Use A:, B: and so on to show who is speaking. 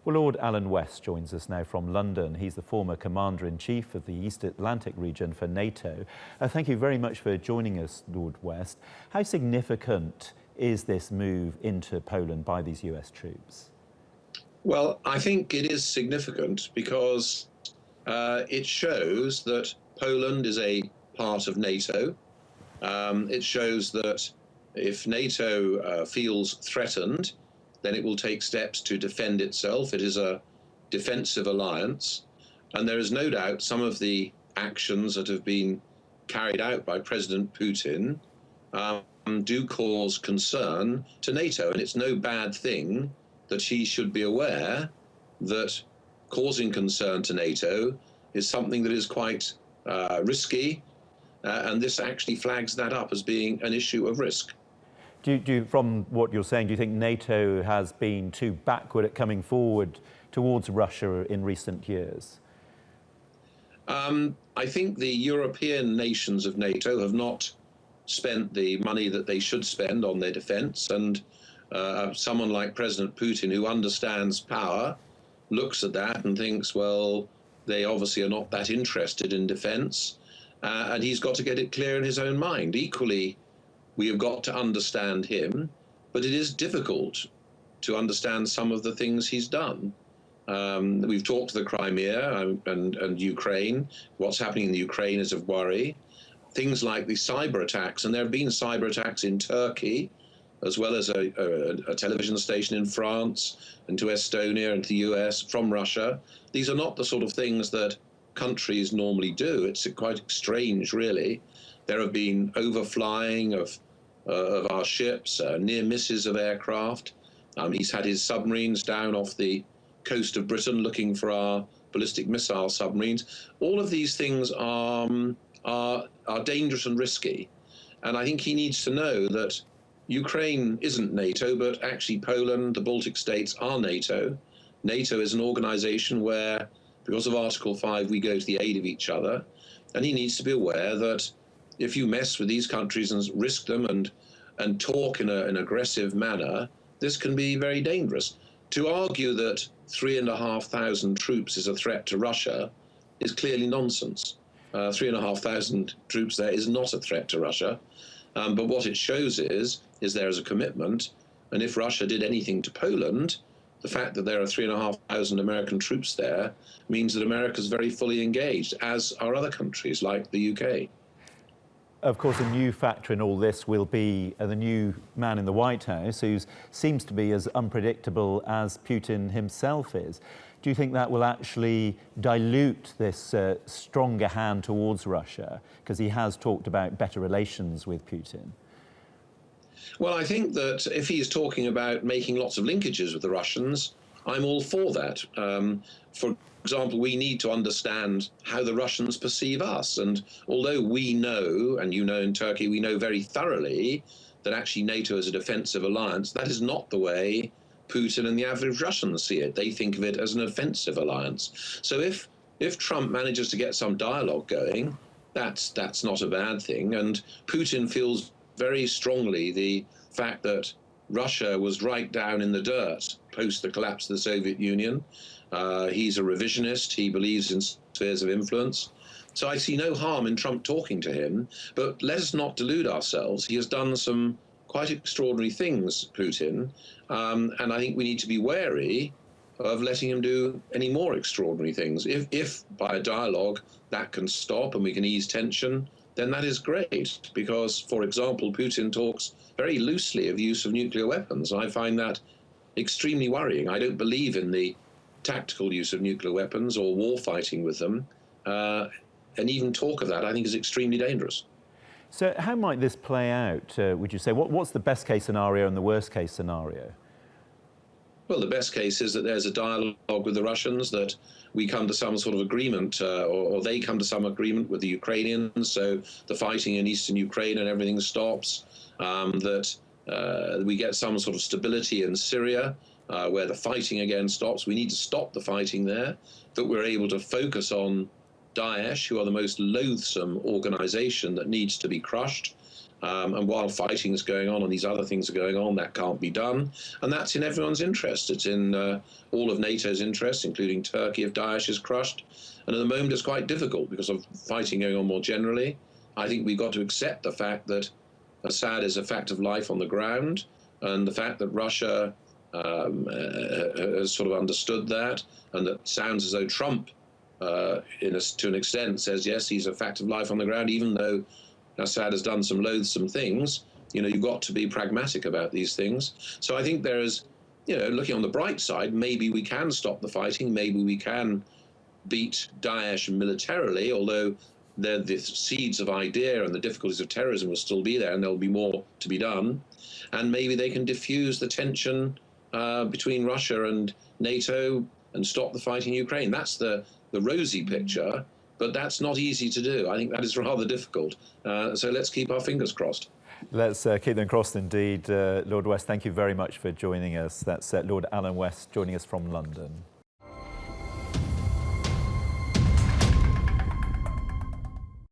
A: Well, Lord Alan West joins us now from London. He's the former Commander-in-Chief of the East Atlantic region for NATO. Thank you very much for joining us, Lord West. How significant is this move into Poland by these US troops?
B: Well, I think it is significant because it shows that Poland is a part of NATO. It shows that if NATO feels threatened, then it will take steps to defend itself. It is a defensive alliance. And there is no doubt some of the actions that have been carried out by President Putin do cause concern to NATO. And it's no bad thing that he should be aware that causing concern to NATO is something that is quite risky. And this actually flags that up as being an issue of risk.
A: From what you're saying, do you think NATO has been too backward at coming forward towards Russia in recent years?
B: I think the European nations of NATO have not spent the money that they should spend on their defense. And someone like President Putin, who understands power, looks at that and thinks, well, they obviously are not that interested in defense. And he's got to get it clear in his own mind. Equally, we have got to understand him, but it is difficult to understand some of the things he's done. We've talked to the Crimea and Ukraine. What's happening in the Ukraine is of worry. Things like the cyber attacks, and there have been cyber attacks in Turkey, as well as a television station in France, and to Estonia and to the US from Russia. These are not the sort of things that countries normally do. It's quite strange, really. There have been overflying of our ships, near misses of aircraft. He's had his submarines down off the coast of Britain looking for our ballistic missile submarines. All of these things are dangerous and risky. And I think he needs to know that Ukraine isn't NATO, but actually Poland, the Baltic states are NATO. NATO is an organization where, because of Article 5, we go to the aid of each other. And he needs to be aware that if you mess with these countries and risk them and talk in an aggressive manner, this can be very dangerous. To argue that 3,500 troops is a threat to Russia is clearly nonsense. 3,500 troops there is not a threat to Russia. But what it shows is there is a commitment. And if Russia did anything to Poland, the fact that there are 3,500 American troops there means that America is very fully engaged, as are other countries like the UK.
A: Of course, a new factor in all this will be the new man in the White House, who seems to be as unpredictable as Putin himself is. Do you think that will actually dilute this stronger hand towards Russia? Because he has talked about better relations with Putin.
B: Well, I think that if he's talking about making lots of linkages with the Russians, I'm all for that. For example, we need to understand how the Russians perceive us. And although we know, and you know in Turkey, we know very thoroughly that actually NATO is a defensive alliance, that is not the way Putin and the average Russians see it. They think of it as an offensive alliance. So if Trump manages to get some dialogue going, that's not a bad thing. And Putin feels very strongly the fact that Russia was right down in the dirt post the collapse of the Soviet Union. He's a revisionist. He believes in spheres of influence. So I see no harm in Trump talking to him. But let us not delude ourselves. He has done some quite extraordinary things, Putin. And I think we need to be wary of letting him do any more extraordinary things. If by a dialogue that can stop and we can ease tension, then that is great. Because, for example, Putin talks very loosely of the use of nuclear weapons. I find that extremely worrying. I don't believe in the tactical use of nuclear weapons or war fighting with them. And even talk of that, I think, is extremely dangerous.
A: So how might this play out, would you say? What's the best case scenario and the worst case scenario?
B: Well, the best case is that there's a dialogue with the Russians, that we come to some sort of agreement, or they come to some agreement with the Ukrainians, so the fighting in eastern Ukraine and everything stops, that we get some sort of stability in Syria, where the fighting again stops. We need to stop the fighting there, that we're able to focus on Daesh, who are the most loathsome organization that needs to be crushed, And while fighting is going on and these other things are going on, that can't be done. And that's in everyone's interest. It's in all of NATO's interest, including Turkey, if Daesh is crushed. And at the moment, it's quite difficult because of fighting going on more generally. I think we've got to accept the fact that Assad is a fact of life on the ground, and the fact that Russia has sort of understood that, and that sounds as though Trump, to an extent, says, yes, he's a fact of life on the ground, even though Assad has done some loathsome things. You've got to be pragmatic about these things. So I think there is, looking on the bright side, maybe we can stop the fighting, maybe we can beat Daesh militarily, although the seeds of idea and the difficulties of terrorism will still be there, and there'll be more to be done. And maybe they can diffuse the tension between Russia and NATO and stop the fighting in Ukraine. That's the rosy picture, but that's not easy to do. I think that is rather difficult. So let's keep our fingers crossed.
A: Let's keep them crossed indeed. Lord West, thank you very much for joining us. That's Lord Alan West joining us from London.